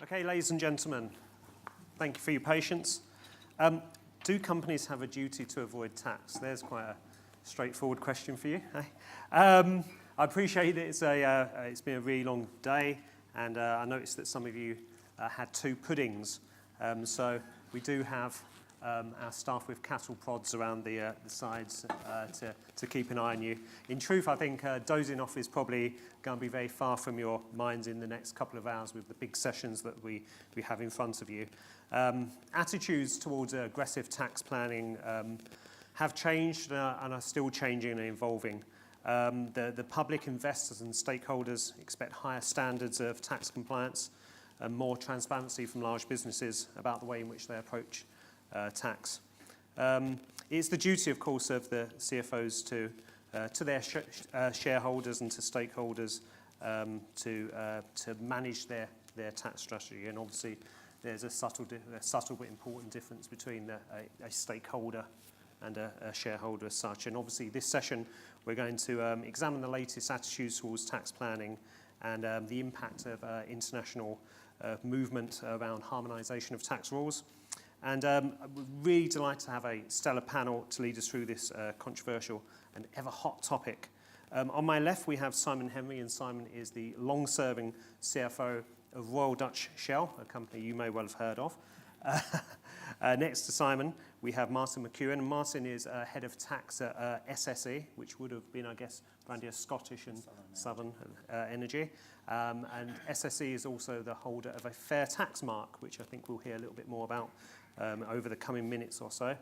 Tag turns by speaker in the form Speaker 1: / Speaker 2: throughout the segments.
Speaker 1: Okay, ladies and gentlemen, thank you for your patience. Do companies have a duty to avoid tax? There's quite a straightforward question for you. I appreciate that it's been a really long day, and I noticed that some of you had 2 puddings. So we do have our staff with cattle prods around the sides to keep an eye on you. In truth, I think dozing off is probably going to be very far from your minds in the next couple of hours with the big sessions that we have in front of you. Attitudes towards aggressive tax planning have changed and are still changing and evolving. The public, investors and stakeholders expect higher standards of tax compliance and more transparency from large businesses about the way in which they approach tax. It's the duty, of course, of the CFOs to their shareholders and to stakeholders to manage their tax strategy. And obviously, there's a subtle but important difference between a stakeholder and a shareholder as such. And obviously, this session, we're going to examine the latest attitudes towards tax planning and the impact of international movement around harmonisation of tax rules. And I'm really delighted to have a stellar panel to lead us through this controversial and ever-hot topic. On my left, we have Simon Henry, and Simon is the long-serving CFO of Royal Dutch Shell, a company you may well have heard of. Next to Simon, we have Martin McEwen. Martin is head of tax at SSE, which would have been, I guess, Brandy, Scottish and Southern Energy. And SSE is also the holder of a fair tax mark, which I think we'll hear a little bit more about over the coming minutes or so.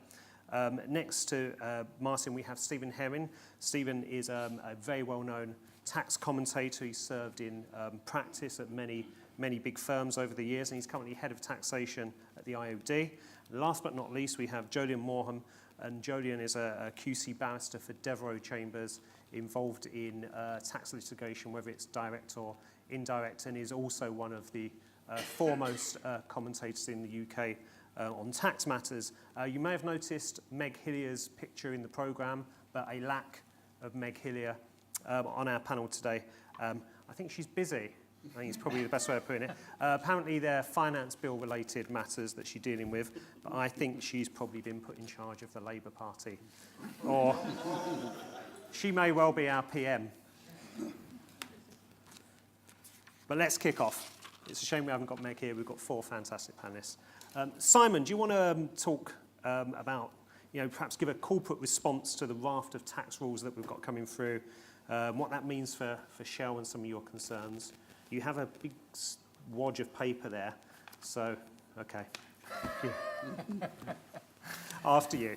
Speaker 1: Next to Martin, we have Stephen Herring. Stephen is a very well-known tax commentator. He's served in practice at many big firms over the years, and he's currently head of taxation at the IOD. Last but not least, we have Jolyon Morham, and Jolyon is a QC barrister for Devereux Chambers, involved in tax litigation, whether it's direct or indirect, and is also one of the foremost commentators in the UK on tax matters. You may have noticed Meg Hillier's picture in the programme, but a lack of Meg Hillier on our panel today. I think she's busy. I think it's probably the best way of putting it. Apparently, they're finance bill-related matters that she's dealing with, but I think she's probably been put in charge of the Labour Party. Or she may well be our PM. But let's kick off. It's a shame we haven't got Meg here. We've got 4 fantastic panellists. Simon, do you want to talk about, perhaps give a corporate response to the raft of tax rules that we've got coming through, what that means for Shell and some of your concerns? You have a big wad of paper there, so, okay. After you.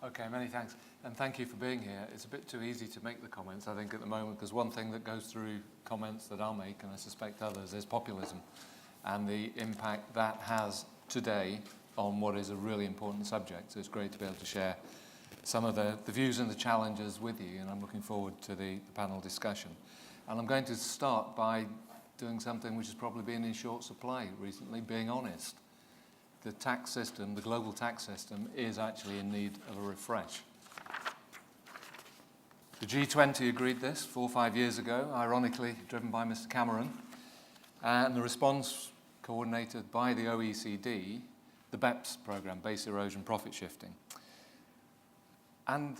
Speaker 2: Okay, many thanks. And thank you for being here. It's a bit too easy to make the comments, I think, at the moment, because one thing that goes through comments that I'll make, and I suspect others, is populism and the impact that has today on what is a really important subject. So it's great to be able to share some of the views and the challenges with you, and I'm looking forward to the panel discussion. And I'm going to start by doing something which has probably been in short supply recently, being honest. The tax system, the global tax system, is actually in need of a refresh. The G20 agreed this 4 or 5 years ago, ironically driven by Mr. Cameron, and the response coordinated by the OECD, the BEPS program, Base Erosion Profit Shifting. And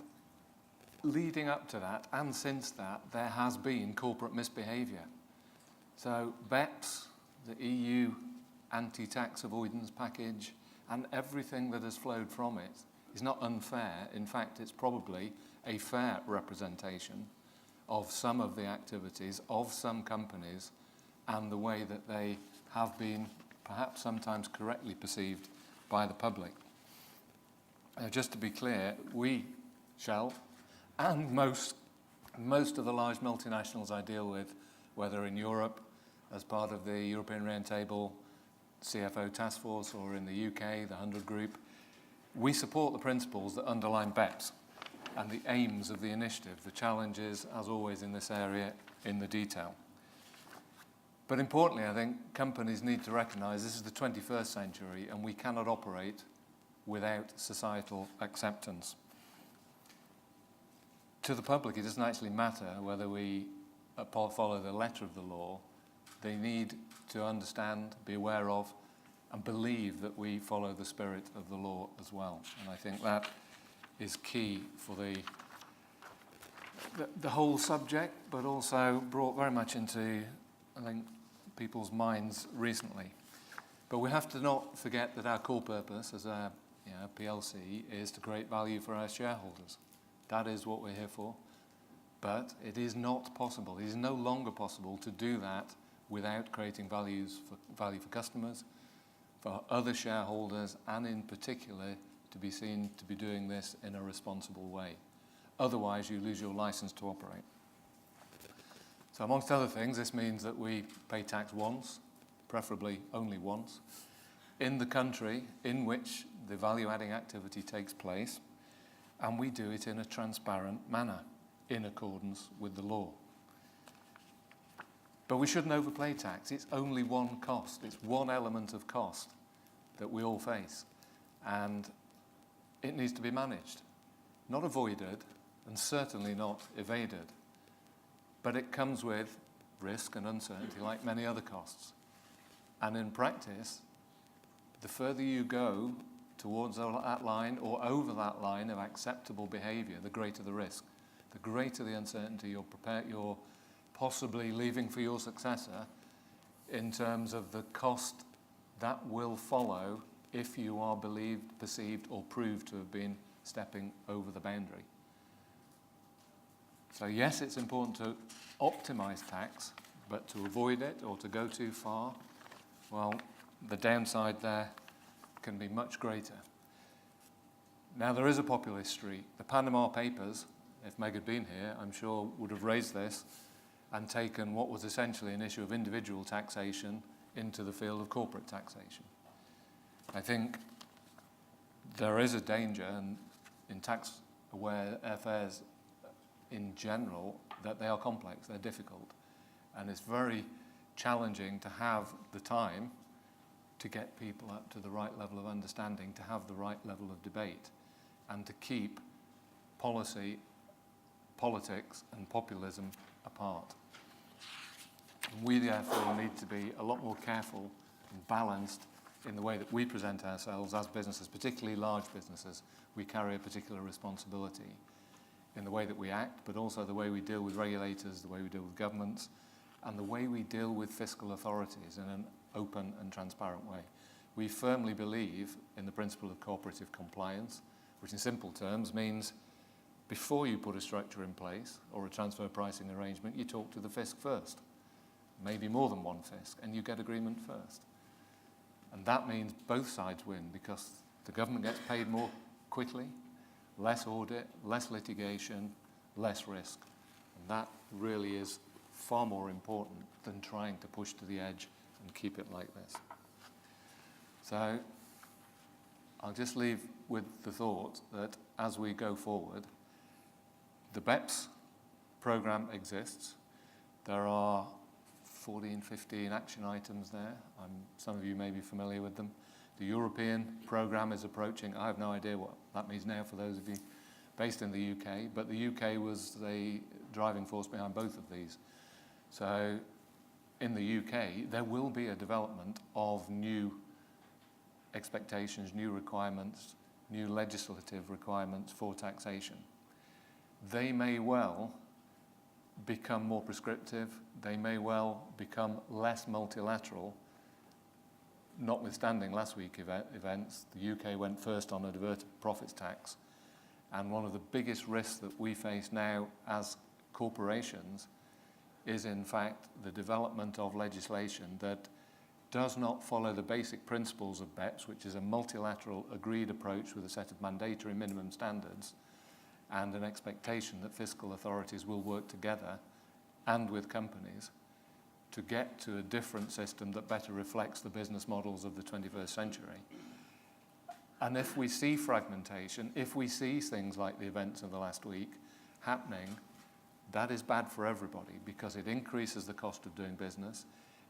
Speaker 2: leading up to that, and since that, there has been corporate misbehaviour. So BEPS, the EU anti-tax avoidance package, and everything that has flowed from it is not unfair. In fact, it's probably a fair representation of some of the activities of some companies and the way that they have been perhaps sometimes correctly perceived by the public. Just to be clear, we, Shell, and most of the large multinationals I deal with, whether in Europe as part of the European Roundtable CFO Task Force or in the UK, the 100 Group, we support the principles that underline BEPS and the aims of the initiative. The challenge is, as always in this area, in the detail. But importantly, I think companies need to recognise this is the 21st century and we cannot operate without societal acceptance. To the public, it doesn't actually matter whether we follow the letter of the law. They need to understand, be aware of, and believe that we follow the spirit of the law as well. And I think that is key for the whole subject, but also brought very much into, I think, people's minds recently. But we have to not forget that our core purpose as a PLC is to create value for our shareholders. That is what we're here for. But it is not possible, it is no longer possible to do that without creating value for customers, for other shareholders, and in particular to be seen to be doing this in a responsible way. Otherwise, you lose your license to operate. So amongst other things, this means that we pay tax once, preferably only once, in the country in which the value-adding activity takes place, and we do it in a transparent manner in accordance with the law. But we shouldn't overplay tax. It's only one cost. It's one element of cost that we all face, and it needs to be managed, not avoided, and certainly not evaded. But it comes with risk and uncertainty like many other costs. And in practice, the further you go towards that line or over that line of acceptable behaviour, the greater the risk, the greater the uncertainty you're possibly leaving for your successor in terms of the cost that will follow if you are believed, perceived, or proved to have been stepping over the boundary. So yes, it's important to optimise tax, but to avoid it or to go too far, well, the downside there can be much greater. Now, there is a populist street. The Panama Papers, if Meg had been here, I'm sure would have raised this and taken what was essentially an issue of individual taxation into the field of corporate taxation. I think there is a danger in tax-aware affairs in general that they are complex, they're difficult, and it's very challenging to have the time to get people up to the right level of understanding, to have the right level of debate, and to keep policy, politics, and populism apart. We therefore need to be a lot more careful and balanced in the way that we present ourselves as businesses, particularly large businesses. We carry a particular responsibility in the way that we act, but also the way we deal with regulators, the way we deal with governments, and the way we deal with fiscal authorities in an open and transparent way. We firmly believe in the principle of cooperative compliance, which in simple terms means before you put a structure in place or a transfer pricing arrangement, you talk to the FISC first, maybe more than one FISC, and you get agreement first. And that means both sides win because the government gets paid more quickly, less audit, less litigation, less risk. And that really is far more important than trying to push to the edge and keep it like this. So I'll just leave with the thought that as we go forward, the BEPS program exists. There are 14, 15 action items there. Some of you may be familiar with them. The European program is approaching. I have no idea what that means now for those of you based in the UK, but the UK was the driving force behind both of these. So in the UK, there will be a development of new expectations, new requirements, new legislative requirements for taxation. They may well become more prescriptive. They may well become less multilateral. Notwithstanding last week's events, the UK went first on a diverted profits tax. And one of the biggest risks that we face now as corporations is in fact the development of legislation that does not follow the basic principles of BEPS, which is a multilateral agreed approach with a set of mandatory minimum standards and an expectation that fiscal authorities will work together and with companies to get to a different system that better reflects the business models of the 21st century. And if we see fragmentation, if we see things like the events of the last week happening, that is bad for everybody because it increases the cost of doing business,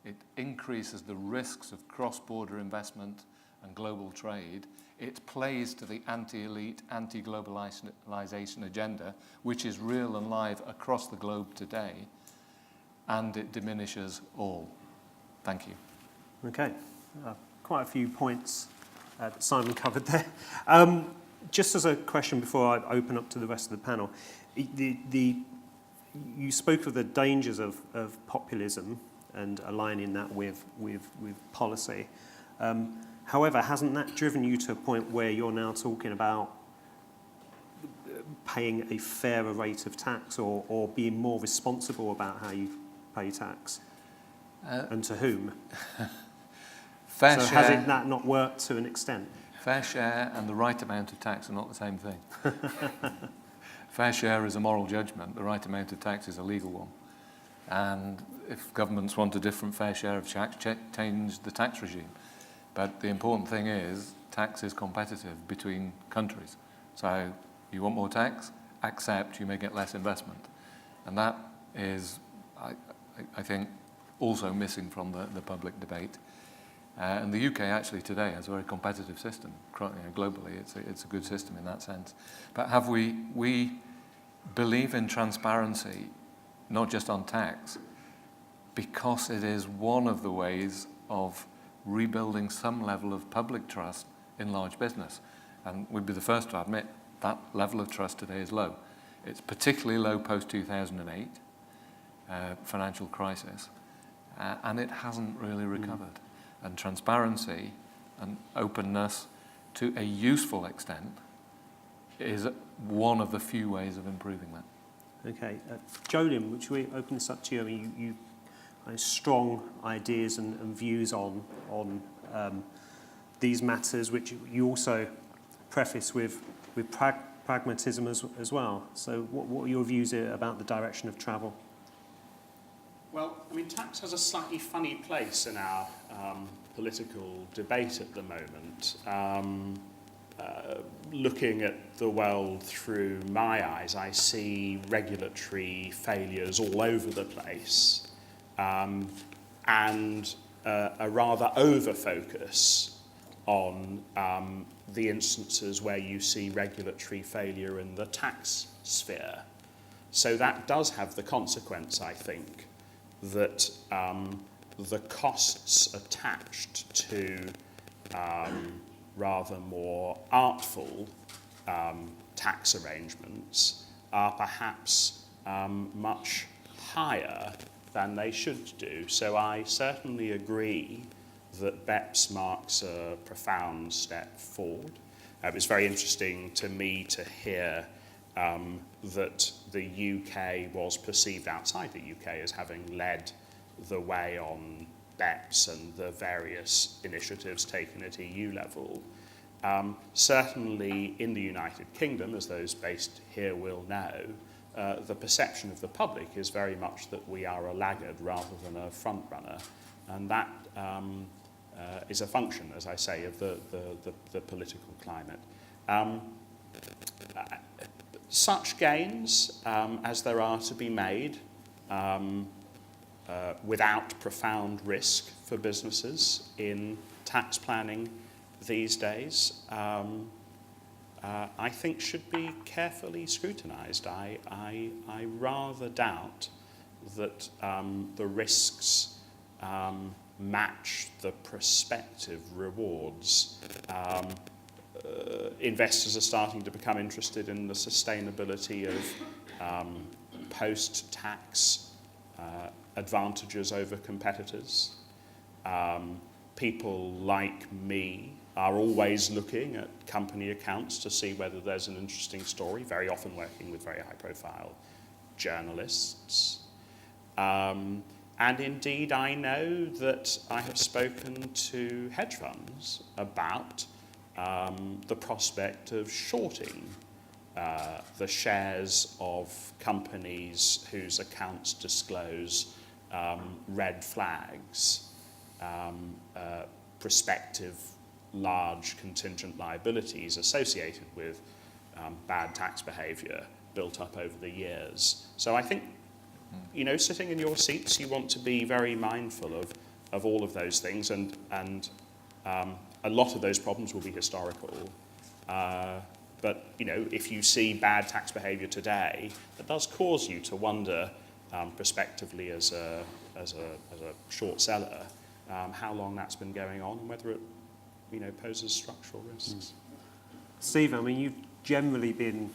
Speaker 2: it increases the risks of cross-border investment and global trade, it plays to the anti-elite, anti-globalization agenda, which is real and live across the globe today, and it diminishes all. Thank you.
Speaker 1: Okay, quite a few points that Simon covered there. Just as a question before I open up to the rest of the panel, you spoke of the dangers of populism and aligning that with policy. However, hasn't that driven you to a point where you're now talking about paying a fairer rate of tax or being more responsible about how you pay tax? And to whom?
Speaker 2: Fair
Speaker 1: so
Speaker 2: share,
Speaker 1: has that not worked to an extent?
Speaker 2: Fair share and the right amount of tax are not the same thing. Fair share is a moral judgment. The right amount of tax is a legal one. And if governments want a different fair share of tax, change the tax regime. But the important thing is tax is competitive between countries. So you want more tax? Accept you may get less investment. And that is, I think, also missing from the public debate. And the UK actually today has a very competitive system. Globally, it's a good system in that sense. But we believe in transparency, not just on tax, because it is one of the ways of rebuilding some level of public trust in large business. And we'd be the first to admit that level of trust today is low. It's particularly low post-2008 financial crisis, and it hasn't really recovered. And transparency and openness to a useful extent is one of the few ways of improving that.
Speaker 1: Okay. Jolyn, which we open this up to you. I mean, you strong ideas and views on these matters, which you also preface with pragmatism as well. So what are your views about the direction of travel?
Speaker 3: Well, I mean, tax has a slightly funny place in our political debate at the moment. Looking at the world through my eyes, I see regulatory failures all over the place, and a rather over-focus on the instances where you see regulatory failure in the tax sphere. So that does have the consequence, I think, that the costs attached to rather more artful tax arrangements are perhaps much higher than they should do. So I certainly agree that BEPS marks a profound step forward. It was very interesting to me to hear that the UK was perceived outside the UK as having led the way on BEPS and the various initiatives taken at EU level. Certainly in the United Kingdom, as those based here will know, the perception of the public is very much that we are a laggard rather than a front runner. And that is a function, as I say, of the political climate. Such gains as there are to be made without profound risk for businesses in tax planning these days, I think should be carefully scrutinised. I rather doubt that the risks match the prospective rewards. Investors are starting to become interested in the sustainability of post-tax advantages over competitors. People like me are always looking at company accounts to see whether there's an interesting story, very often working with very high-profile journalists. And indeed, I know that I have spoken to hedge funds about the prospect of shorting the shares of companies whose accounts disclose red flags, prospective large contingent liabilities associated with bad tax behaviour built up over the years. So I think, sitting in your seats, you want to be very mindful of all of those things, and a lot of those problems will be historical. But if you see bad tax behaviour today, that does cause you to wonder, prospectively as a short seller, how long that's been going on, and whether it poses structural risks.
Speaker 1: Steve, I mean, you've generally been,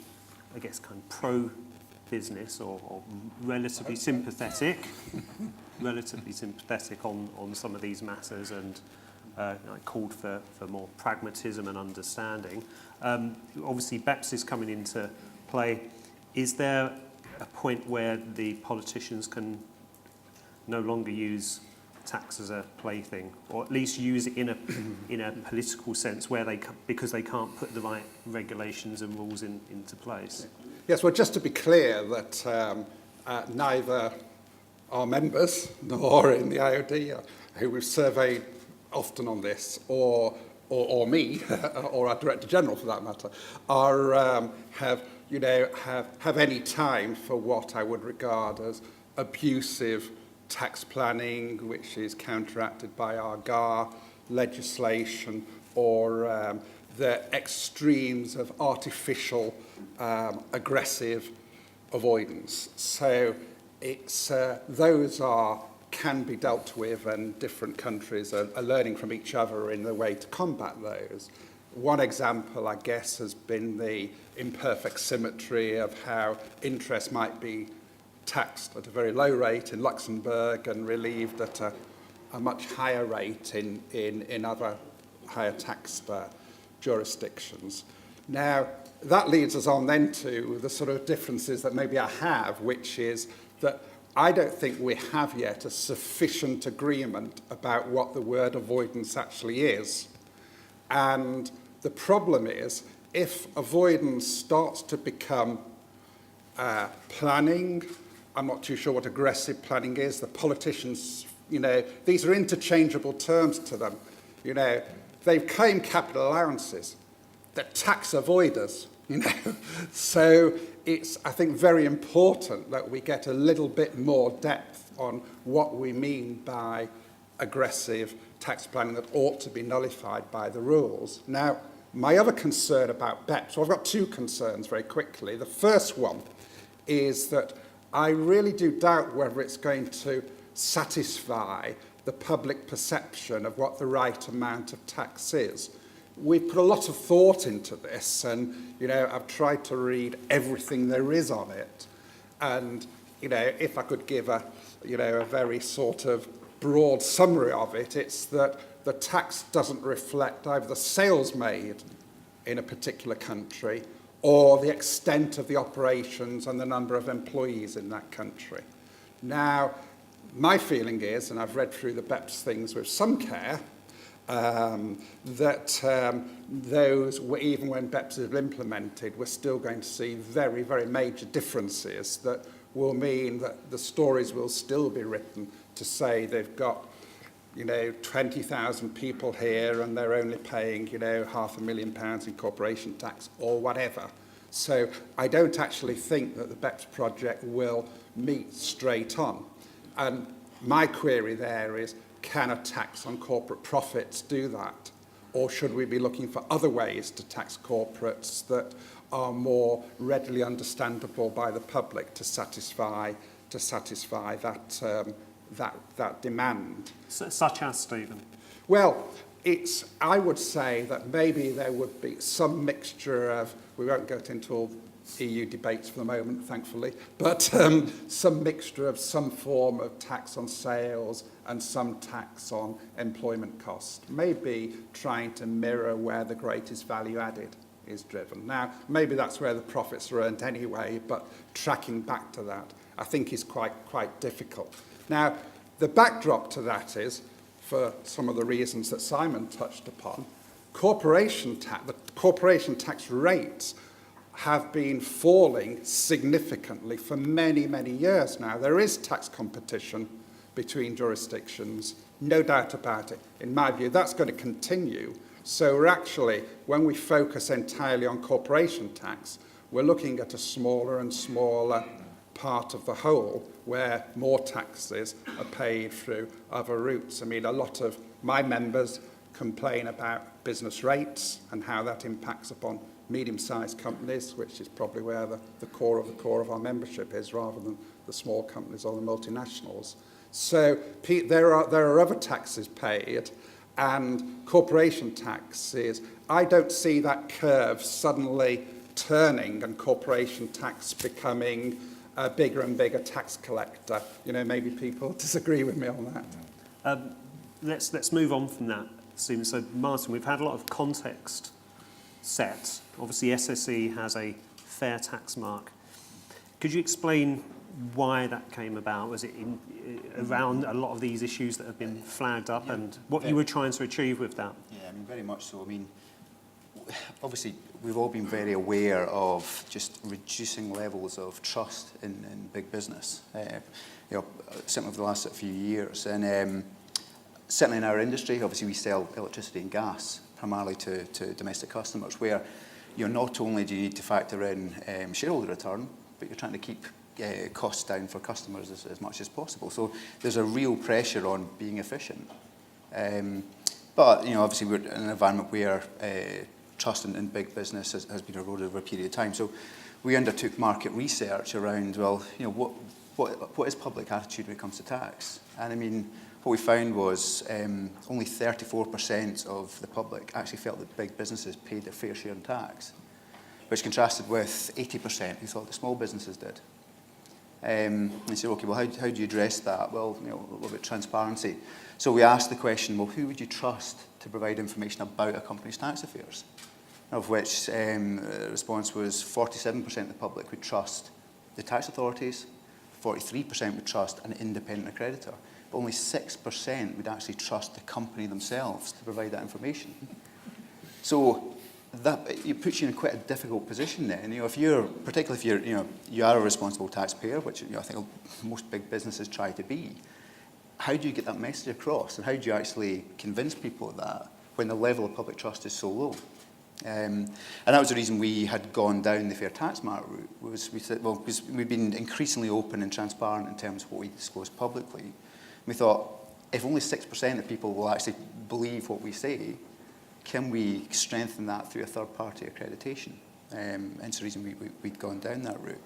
Speaker 1: I guess, kind of pro-business or relatively sympathetic on some of these matters, and called for more pragmatism and understanding. Obviously, BEPS is coming into play. Is there a point where the politicians can no longer use tax as a plaything, or at least use it in a political sense, because they can't put the right regulations and rules into place?
Speaker 4: Yes, well, just to be clear that neither our members nor in the IOD, who we've surveyed often on this, or me, or our Director General for that matter, have any time for what I would regard as abusive tax planning, which is counteracted by our GAR legislation, or the extremes of artificial, aggressive avoidance. So it's those can be dealt with, and different countries are learning from each other in the way to combat those. One example, I guess, has been the imperfect symmetry of how interest might be taxed at a very low rate in Luxembourg and relieved at a much higher rate in other higher taxed jurisdictions. Now, that leads us on then to the sort of differences that maybe I have, which is that I don't think we have yet a sufficient agreement about what the word avoidance actually is. And the problem is, if avoidance starts to become planning, I'm not too sure what aggressive planning is. The politicians, these are interchangeable terms to them. They've claimed capital allowances. They're tax avoiders, So it's, I think, very important that we get a little bit more depth on what we mean by aggressive tax planning that ought to be nullified by the rules. Now, my other concern about BEPS, so I've got two concerns very quickly. The first one is that I really do doubt whether it's going to satisfy the public perception of what the right amount of tax is. We've put a lot of thought into this, and I've tried to read everything there is on it. And if I could give a very sort of broad summary of it, it's that the tax doesn't reflect either the sales made in a particular country or the extent of the operations and the number of employees in that country. Now, my feeling is, and I've read through the BEPS things with some care, that those, even when BEPS is implemented, we're still going to see very, very major differences that will mean that the stories will still be written to say they've got 20,000 people here and they're only paying, £500,000 in corporation tax or whatever. So I don't actually think that the BEPS project will meet straight on. And my query there is, can a tax on corporate profits do that? Or should we be looking for other ways to tax corporates that are more readily understandable by the public to satisfy that demand?
Speaker 1: Such as, Stephen?
Speaker 4: Well, I would say that maybe there would be some mixture of, we won't go into all EU debates for the moment, thankfully, but some mixture of some form of tax on sales and some tax on employment cost, maybe trying to mirror where the greatest value added is driven. Now, maybe that's where the profits are earned anyway, but tracking back to that, I think, is quite difficult. Now, the backdrop to that is, for some of the reasons that Simon touched upon, the corporation tax rates have been falling significantly for many, many years now. There is tax competition between jurisdictions, no doubt about it. In my view, that's going to continue. So we're actually, when we focus entirely on corporation tax, we're looking at a smaller and smaller part of the whole where more taxes are paid through other routes. I mean, a lot of my members complain about business rates and how that impacts upon medium-sized companies, which is probably where the core of our membership is, rather than the small companies or the multinationals. So there are other taxes paid, and corporation taxes. I don't see that curve suddenly turning and corporation tax becoming a bigger and bigger tax collector. You know, maybe people disagree with me on that.
Speaker 1: Let's move on from that soon. So, Martin, we've had a lot of context set. Obviously, SSE has a fair tax mark. Could you explain why that came about? Was it around a lot of these issues that have been flagged up, and what you were trying to achieve with that?
Speaker 5: Yeah, I mean, very much so. I mean, obviously, we've all been very aware of just reducing levels of trust in big business, certainly over the last few years. And certainly in our industry, obviously, we sell electricity and gas primarily to domestic customers, where not only do you need to factor in shareholder return, but you're trying to keep costs down for customers as much as possible. So there's a real pressure on being efficient. But obviously, we're in an environment where trust in big business has been eroded over a period of time. So we undertook market research around, what is public attitude when it comes to tax? And I mean, what we found was only 34% of the public actually felt that big businesses paid their fair share in tax, which contrasted with 80% who thought the small businesses did. And they said, okay, well, how do you address that? Well, a little bit of transparency. So we asked the question, well, who would you trust to provide information about a company's tax affairs? Of which the response was 47% of the public would trust the tax authorities, 43% would trust an independent accreditor, but only 6% would actually trust the company themselves to provide that information. So it puts you in quite a difficult position then. Particularly if you are a responsible taxpayer, which I think most big businesses try to be. How do you get that message across, and how do you actually convince people of that when the level of public trust is so low? And that was the reason we had gone down the fair tax mark route. Was we said, well, because we've been increasingly open and transparent in terms of what we disclose publicly. We thought, if only 6% of people will actually believe what we say, can we strengthen that through a third-party accreditation? Hence the reason we'd gone down that route.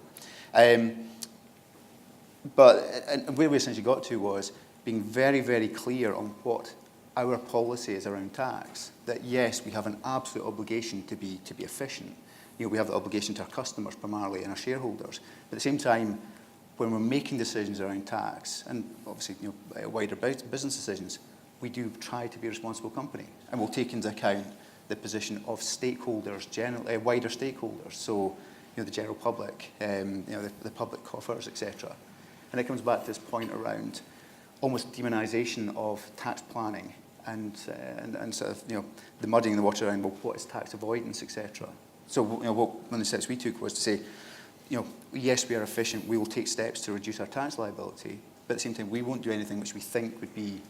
Speaker 5: But where we essentially got to was being very, very clear on what our policy is around tax. That yes, we have an absolute obligation to be efficient. We have the obligation to our customers primarily and our shareholders. But at the same time, when we're making decisions around tax, and obviously wider business decisions, we do try to be a responsible company, and we'll take into account the position of stakeholders, wider stakeholders. So the general public, the public coffers, etc. And it comes back to this point around almost demonisation of tax planning and sort of the muddying the water around, well, what is tax avoidance, etc. So one of the steps we took was to say, yes, we are efficient. We will take steps to reduce our tax liability, but at the same time, we won't do anything which we think would be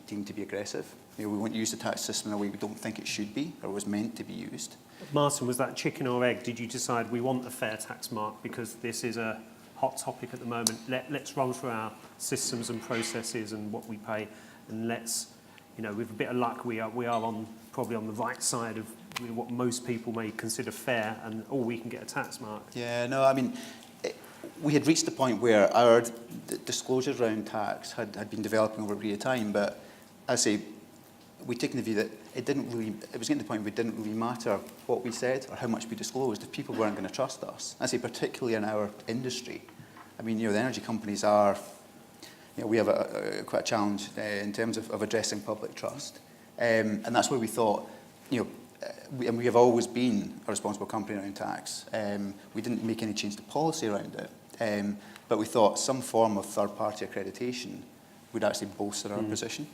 Speaker 5: deemed to be aggressive. We won't use the tax system in a way we don't think it should be or was meant to be used.
Speaker 1: Martin, was that chicken or egg? Did you decide we want a fair tax mark because this is a hot topic at the moment? Let's run through our systems and processes and what we pay, and let's, with a bit of luck, we are probably on the right side of what most people may consider fair, and we can get a tax mark.
Speaker 5: Yeah, no, I mean, we had reached the point where our disclosures around tax had been developing over a period of time, but as I say, we'd taken the view that it was getting to the point where it didn't really matter what we said or how much we disclosed if people weren't going to trust us. I say particularly in our industry. I mean, the energy companies are, we have quite a challenge in terms of addressing public trust. And that's where we thought, and we have always been a responsible company around tax. We didn't make any change to policy around it, but we thought some form of third-party accreditation would actually bolster our position.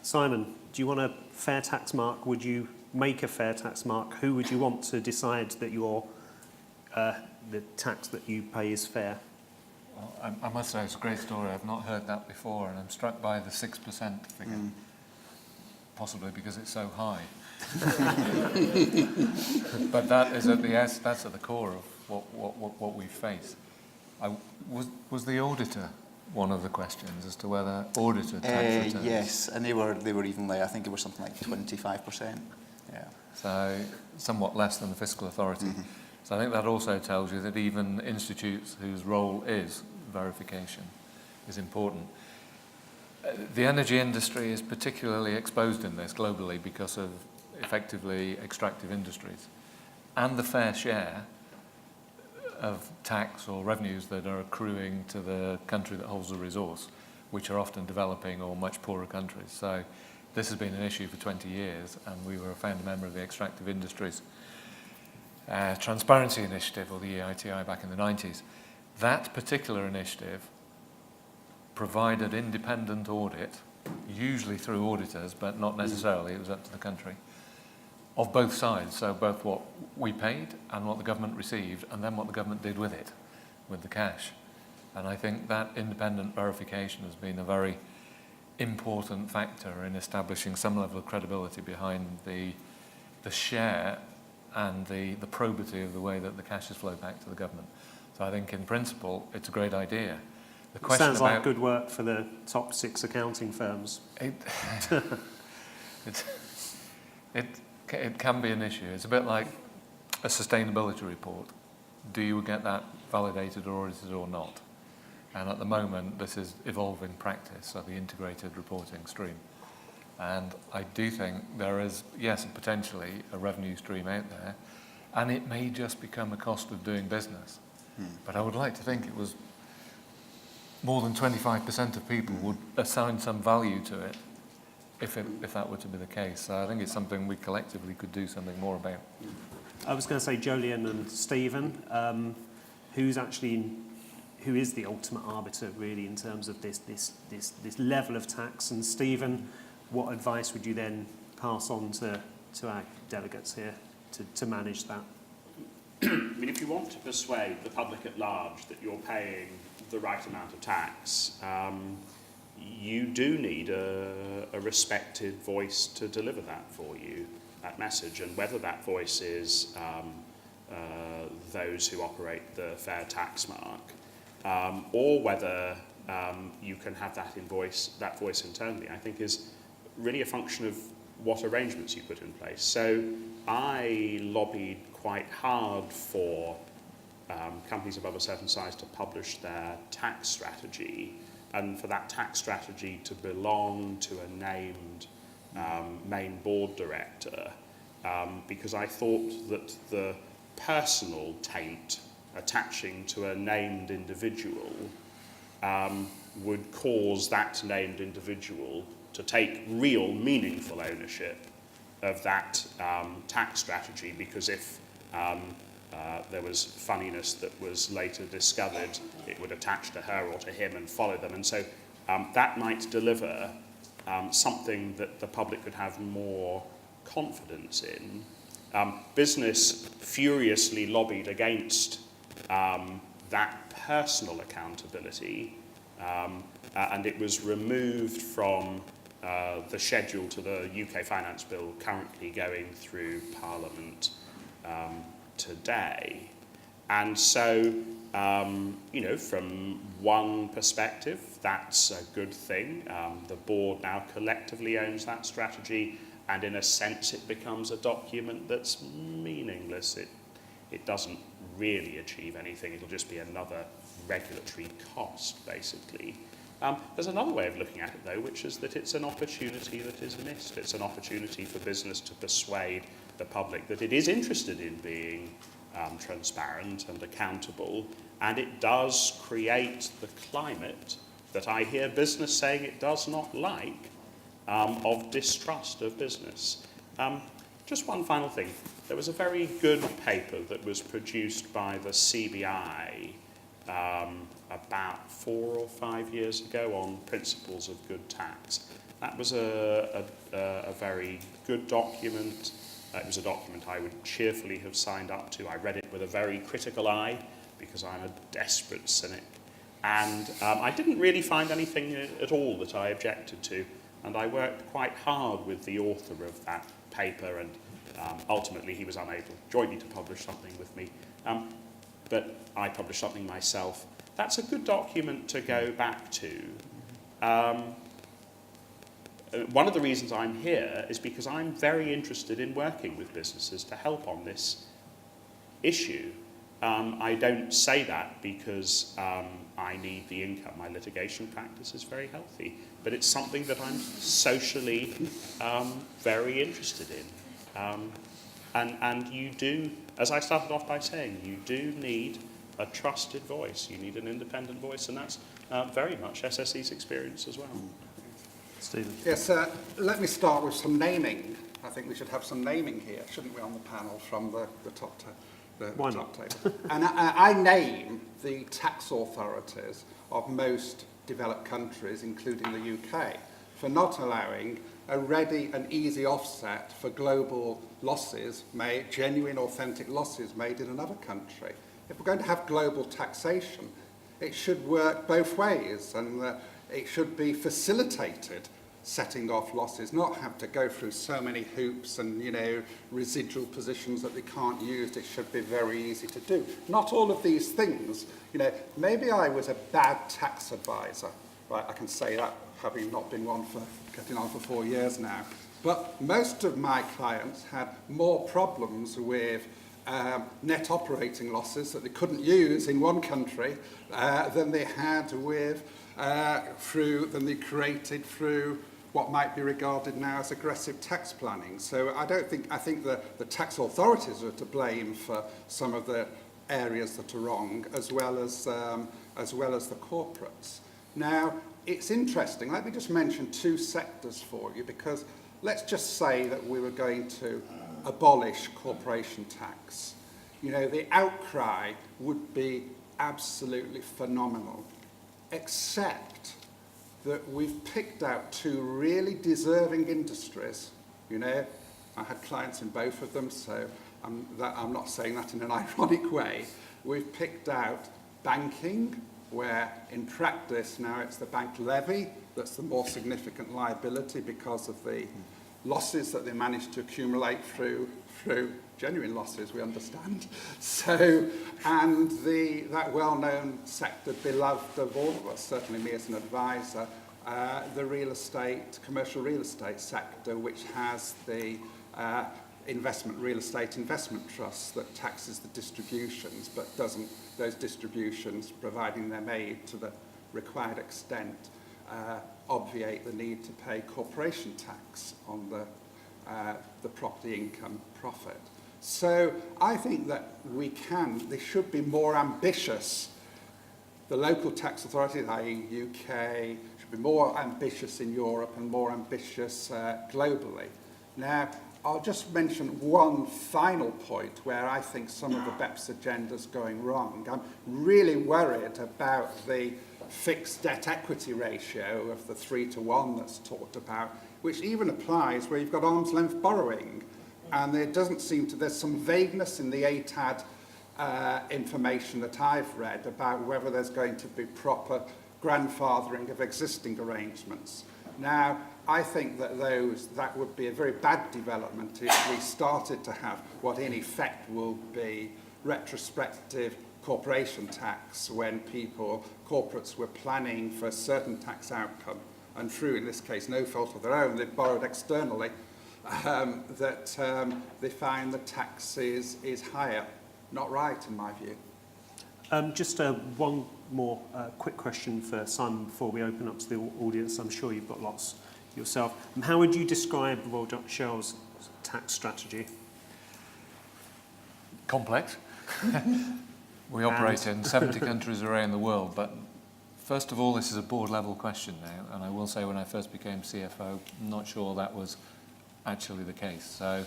Speaker 1: Simon, do you want a fair tax mark? Would you make a fair tax mark? Who would you want to decide that the tax that you pay is fair?
Speaker 2: Well, I must say it's a great story. I've not heard that before, and I'm struck by the 6% figure, possibly because it's so high. But that's at the core of what we face. Was the auditor one of the questions as to whether auditor tax returns?
Speaker 5: Yes, and they were even like, I think it was something like 25%. Yeah.
Speaker 2: So somewhat less than the fiscal authority. Mm-hmm. So I think that also tells you that even institutes whose role is verification is important. The energy industry is particularly exposed in this globally because of effectively extractive industries, and the fair share of tax or revenues that are accruing to the country that holds the resource, which are often developing or much poorer countries. So this has been an issue for 20 years, and we were a founder member of the Extractive Industries Transparency Initiative, or the EITI, back in the 90s. That particular initiative provided independent audit, usually through auditors, but not necessarily, it was up to the country, of both sides, so both what we paid and what the government received, and then what the government did with it, with the cash. And I think that independent verification has been a very important factor in establishing some level of credibility behind the share and the probity of the way that the cash has flowed back to the government. So I think in principle, it's a great idea. The question
Speaker 1: Sounds
Speaker 2: about,
Speaker 1: like good work for the top 6 accounting firms.
Speaker 2: It can be an issue. It's a bit like a sustainability report. Do you get that validated or audited or not? And at the moment, this is evolving practice, so the integrated reporting stream. And I do think there is, yes, potentially a revenue stream out there, and it may just become a cost of doing business. But I would like to think it was more than 25% of people would assign some value to it if that were to be the case. So I think it's something we collectively could do something more about.
Speaker 1: I was going to say Jolyon and Stephen, who is the ultimate arbiter really in terms of this level of tax? And Stephen, what advice would you then pass on to our delegates here to manage that?
Speaker 3: I mean, if you want to persuade the public at large that you're paying the right amount of tax, you do need a respected voice to deliver that for you, that message. And whether that voice is those who operate the fair tax mark, or whether you can have that voice internally, I think is really a function of what arrangements you put in place. So I lobbied quite hard for companies above a certain size to publish their tax strategy, and for that tax strategy to belong to a named main board director, because I thought that the personal taint attaching to a named individual would cause that named individual to take real meaningful ownership of that tax strategy, because if there was funniness that was later discovered, it would attach to her or to him and follow them. And so that might deliver something that the public could have more confidence in. Business furiously lobbied against that personal accountability, and it was removed from the schedule to the UK Finance Bill currently going through Parliament today. And so, from one perspective, that's a good thing. The board now collectively owns that strategy, and in a sense it becomes a document that's meaningless. It doesn't really achieve anything. It'll just be another regulatory cost, basically. There's another way of looking at it, though, which is that it's an opportunity that is missed. It's an opportunity for business to persuade the public that it is interested in being transparent and accountable, and it does create the climate that I hear business saying it does not like, of distrust of business. Just one final thing. There was a very good paper that was produced by the CBI about 4 or 5 years ago on principles of good tax. That was a very good document. It was a document I would cheerfully have signed up to. I read it with a very critical eye because I'm a desperate cynic. And I didn't really find anything at all that I objected to. And I worked quite hard with the author of that paper, and ultimately he was unable jointly to publish something with me. But I published something myself. That's a good document to go back to. One of the reasons I'm here is because I'm very interested in working with businesses to help on this issue. I don't say that because I need the income. My litigation practice is very healthy, but it's something that I'm socially very interested in. And you do, as I started off by saying, you do need a trusted voice. You need an independent voice, and that's very much SSE's experience as well.
Speaker 1: Stephen.
Speaker 4: Yes, let me start with some naming. I think we should have some naming here, shouldn't we, on the panel from the top
Speaker 1: Why
Speaker 4: top
Speaker 1: not?
Speaker 4: table. And I name the tax authorities of most developed countries, including the UK, for not allowing a ready and easy offset for global losses, genuine, authentic losses made in another country. If we're going to have global taxation, it should work both ways, and it should be facilitated setting off losses, not have to go through so many hoops and, residual positions that they can't use. It should be very easy to do. Not all of these things, maybe I was a bad tax advisor, right? I can say that, having not been one for getting on for 4 years now. But most of my clients had more problems with net operating losses that they couldn't use in one country than they had with than they created through what might be regarded now as aggressive tax planning. So I think the tax authorities are to blame for some of the areas that are wrong, as well as the corporates. Now, it's interesting. Let me just mention two sectors for you, because let's just say that we were going to abolish corporation tax. The outcry would be absolutely phenomenal, except that we've picked out two really deserving industries. I had clients in both of them, so I'm not saying that in an ironic way. We've picked out banking, where in practice now it's the bank levy that's the more significant liability because of the losses that they managed to accumulate through genuine losses, we understand. So, and that well-known sector, beloved of all of us, certainly me as an advisor, the commercial real estate sector, which has the real estate investment trust that taxes the distributions, but doesn't those distributions, providing they're made to the required extent, obviate the need to pay corporation tax on the property income profit. So I think that they should be more ambitious. The local tax authorities, i.e. UK, should be more ambitious in Europe and more ambitious globally. Now, I'll just mention one final point where I think some of the BEPS agenda's going wrong. I'm really worried about the fixed debt equity ratio of the 3-to-1 that's talked about, which even applies where you've got arm's length borrowing. And there doesn't seem to, there's some vagueness in the ATAD information that I've read about whether there's going to be proper grandfathering of existing arrangements. Now, I think that would be a very bad development if we started to have what in effect will be retrospective corporation tax when corporates were planning for a certain tax outcome, and through, in this case, no fault of their own, they've borrowed externally, that they find the tax is higher. Not right, in my view.
Speaker 1: Just one more quick question for Simon before we open up to the audience. I'm sure you've got lots yourself. How would you describe the Royal Dutch Shell's tax strategy?
Speaker 2: Complex. We operate in 70 countries around the world, but first of all, this is a board-level question now, and I will say when I first became CFO, I'm not sure that was actually the case. So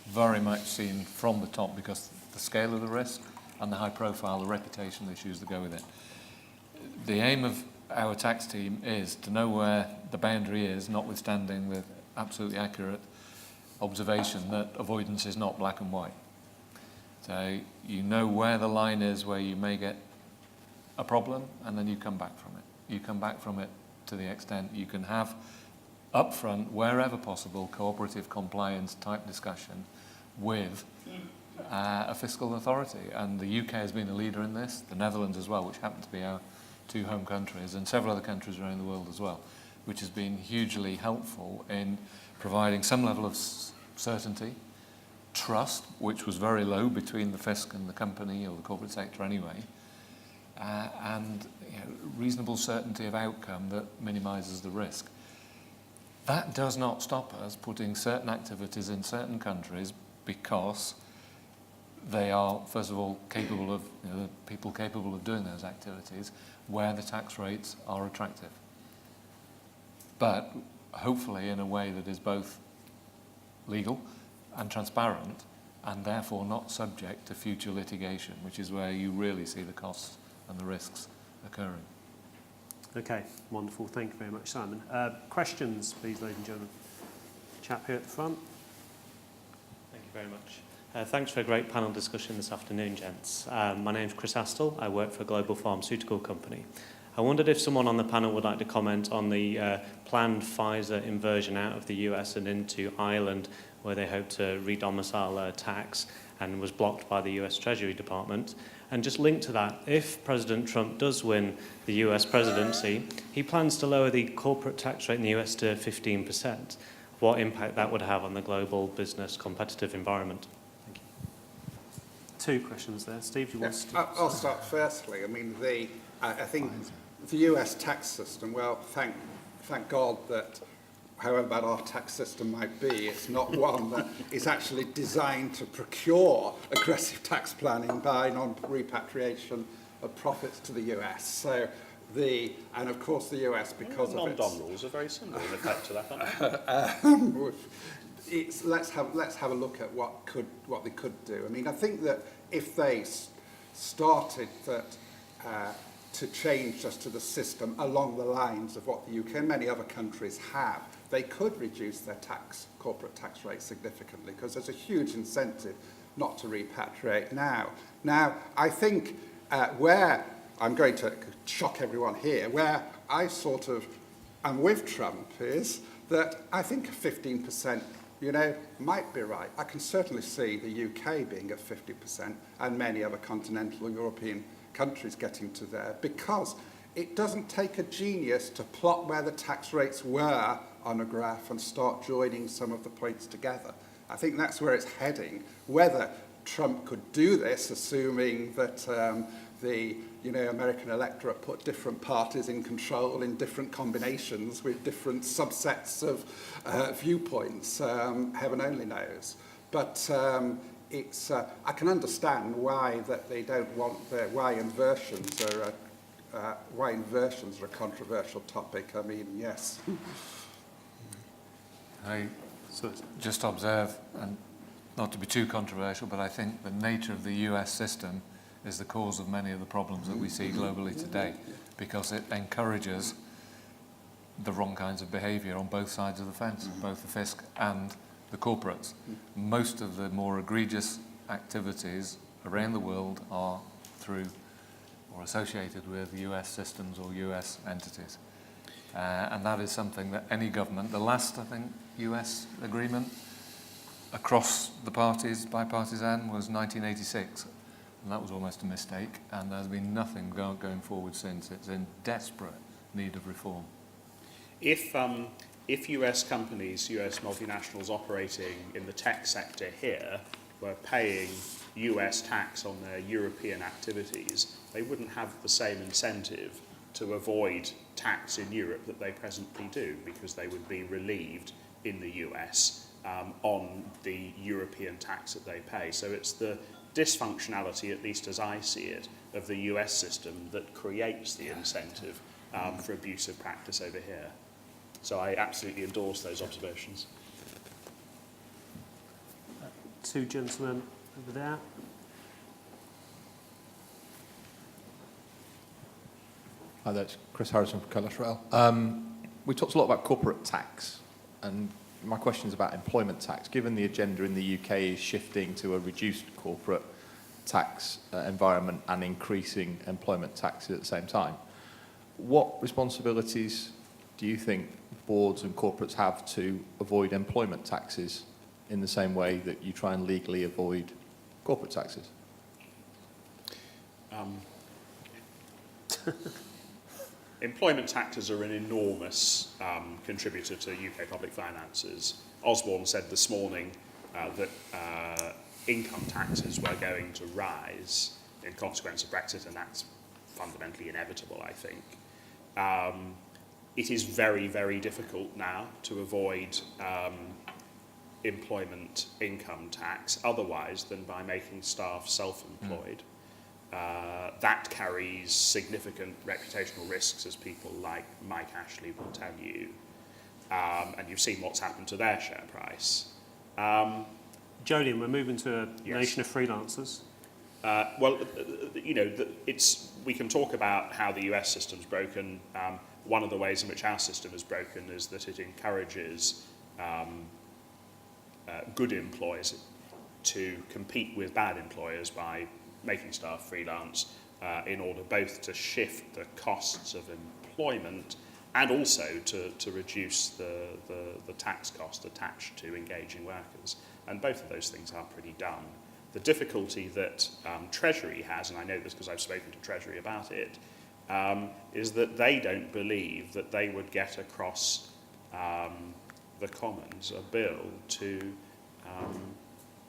Speaker 2: very much seen from the top because the scale of the risk and the high profile, the reputational issues that go with it. The aim of our tax team is to know where the boundary is, notwithstanding the absolutely accurate observation that avoidance is not black and white. So you know where the line is where you may get a problem, and then you come back from it. You come back from it to the extent you can have upfront, wherever possible, cooperative compliance type discussion with a fiscal authority. And the UK has been a leader in this, the Netherlands as well, which happen to be our two home countries, and several other countries around the world as well, which has been hugely helpful in providing some level of certainty trust, which was very low between the fisc and the company or the corporate sector anyway, and reasonable certainty of outcome that minimises the risk. That does not stop us putting certain activities in certain countries because they are, first of all, capable of, the people capable of doing those activities where the tax rates are attractive. But hopefully in a way that is both legal and transparent and therefore not subject to future litigation, which is where you really see the costs and the risks occurring.
Speaker 1: Okay, wonderful. Thank you very much, Simon. Questions, please, ladies and gentlemen. Chap here at the front.
Speaker 6: Thank you very much. Thanks for a great panel discussion this afternoon, gents. My name's Chris Astle. I work for a global pharmaceutical company. I wondered if someone on the panel would like to comment on the planned Pfizer inversion out of the US and into Ireland, where they hope to redomicile tax and was blocked by the US Treasury Department. And just linked to that, if President Trump does win the US presidency, he plans to lower the corporate tax rate in the US to 15%. What impact that would have on the global business competitive environment? Thank you.
Speaker 1: Two questions there. Steve, do you want to
Speaker 4: I'll start firstly. I mean, I think the US tax system, well, thank God that however bad our tax system might be, it's not one that is actually designed to procure aggressive tax planning by non-repatriation of profits to the US. So and of course the US, because of its...
Speaker 3: Non-dom rules are very similar in effect to that, aren't they?
Speaker 4: Let's have a look at what they could do. I mean, I think that if they started to change just to the system along the lines of what the UK and many other countries have, they could reduce their corporate tax rate significantly, because there's a huge incentive not to repatriate now. Now, I think where I'm going to shock everyone here, where I sort of am with Trump is that I think 15%, might be right. I can certainly see the UK being at 50% and many other continental European countries getting to there, because it doesn't take a genius to plot where the tax rates were on a graph and start joining some of the points together. I think that's where it's heading. Whether Trump could do this, assuming that the American electorate put different parties in control in different combinations with different subsets of viewpoints, heaven only knows. But I can understand why that they don't want why inversions are a controversial topic. I mean, yes.
Speaker 2: I just observe, and not to be too controversial, but I think the nature of the US system is the cause of many of the problems that we see globally today, because it encourages the wrong kinds of behaviour on both sides of the fence, both the fisc and the corporates. Most of the more egregious activities around the world are through or associated with US systems or US entities. And that is something that any government, the last, I think, US agreement across the parties, bipartisan, was 1986. And that was almost a mistake. And there's been nothing going forward since. It's in desperate need of reform.
Speaker 3: If US companies, US multinationals operating in the tech sector here were paying US tax on their European activities, they wouldn't have the same incentive to avoid tax in Europe that they presently do, because they would be relieved in the US on the European tax that they pay. So it's the dysfunctionality, at least as I see it, of the US system that creates the incentive for abusive practice over here. So I absolutely endorse those observations.
Speaker 1: Two gentlemen over there.
Speaker 7: Hi there, it's Chris Harrison from Collateral. We talked a lot about corporate tax, and my question is about employment tax. Given the agenda in the UK is shifting to a reduced corporate tax environment and increasing employment taxes at the same time, what responsibilities do you think boards and corporates have to avoid employment taxes in the same way that you try and legally avoid corporate taxes?
Speaker 3: Employment taxes are an enormous contributor to UK public finances. Osborne said this morning that income taxes were going to rise in consequence of Brexit, and that's fundamentally inevitable, I think. It is very, very difficult now to avoid employment income tax otherwise than by making staff self-employed. That carries significant reputational risks, as people like Mike Ashley will tell you. And you've seen what's happened to their share price.
Speaker 1: Jolien, we're moving to a
Speaker 3: Yes.
Speaker 1: nation of freelancers.
Speaker 3: We can talk about how the US system's broken. One of the ways in which our system is broken is that it encourages good employers to compete with bad employers by making staff freelance in order both to shift the costs of employment and also to reduce the tax cost attached to engaging workers. And both of those things are pretty done. The difficulty that Treasury has, and I know this because I've spoken to Treasury about it, is that they don't believe that they would get across the Commons a bill to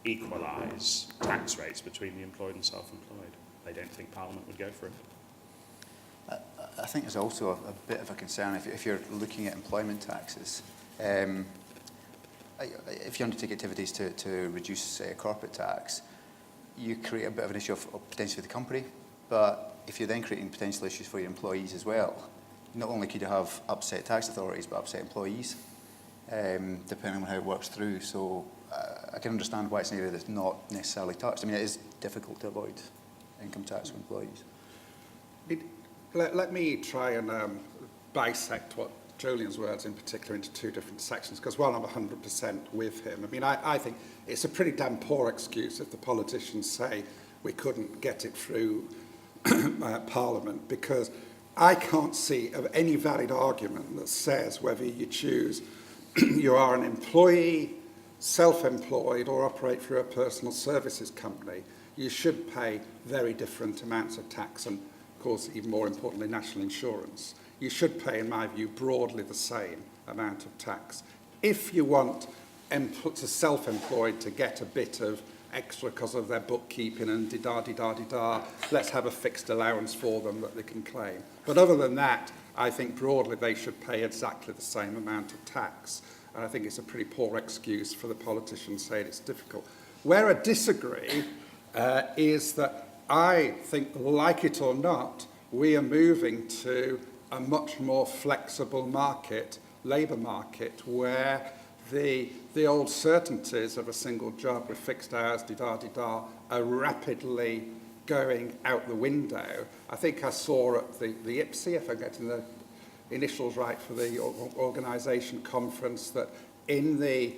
Speaker 3: equalise tax rates between the employed and self-employed. They don't think Parliament would go for it.
Speaker 5: I think there's also a bit of a concern if you're looking at employment taxes. If you undertake activities to reduce corporate tax, you create a bit of an issue of potentially the company, but if you're then creating potential issues for your employees as well, not only could you have upset tax authorities, but upset employees, depending on how it works through. So I can understand why it's an area that's not necessarily touched. I mean, it is difficult to avoid income tax for employees.
Speaker 4: Let me try and bisect what Jolien's words in particular into two different sections, because while I'm 100% with him, I mean, I think it's a pretty damn poor excuse if the politicians say we couldn't get it through Parliament, because I can't see of any valid argument that says whether you choose you are an employee, self-employed, or operate through a personal services company, you should pay very different amounts of tax and, of course, even more importantly, national insurance. You should pay, in my view, broadly the same amount of tax. If you want self-employed to get a bit of extra because of their bookkeeping and di-da, let's have a fixed allowance for them that they can claim. But other than that, I think broadly they should pay exactly the same amount of tax. And I think it's a pretty poor excuse for the politicians saying it's difficult. Where I disagree is that I think, like it or not, we are moving to a much more flexible market, labour market, where the old certainties of a single job with fixed hours, di-da, are rapidly going out the window. I think I saw at the IPSI, if I'm getting the initials right for the organisation conference, that in the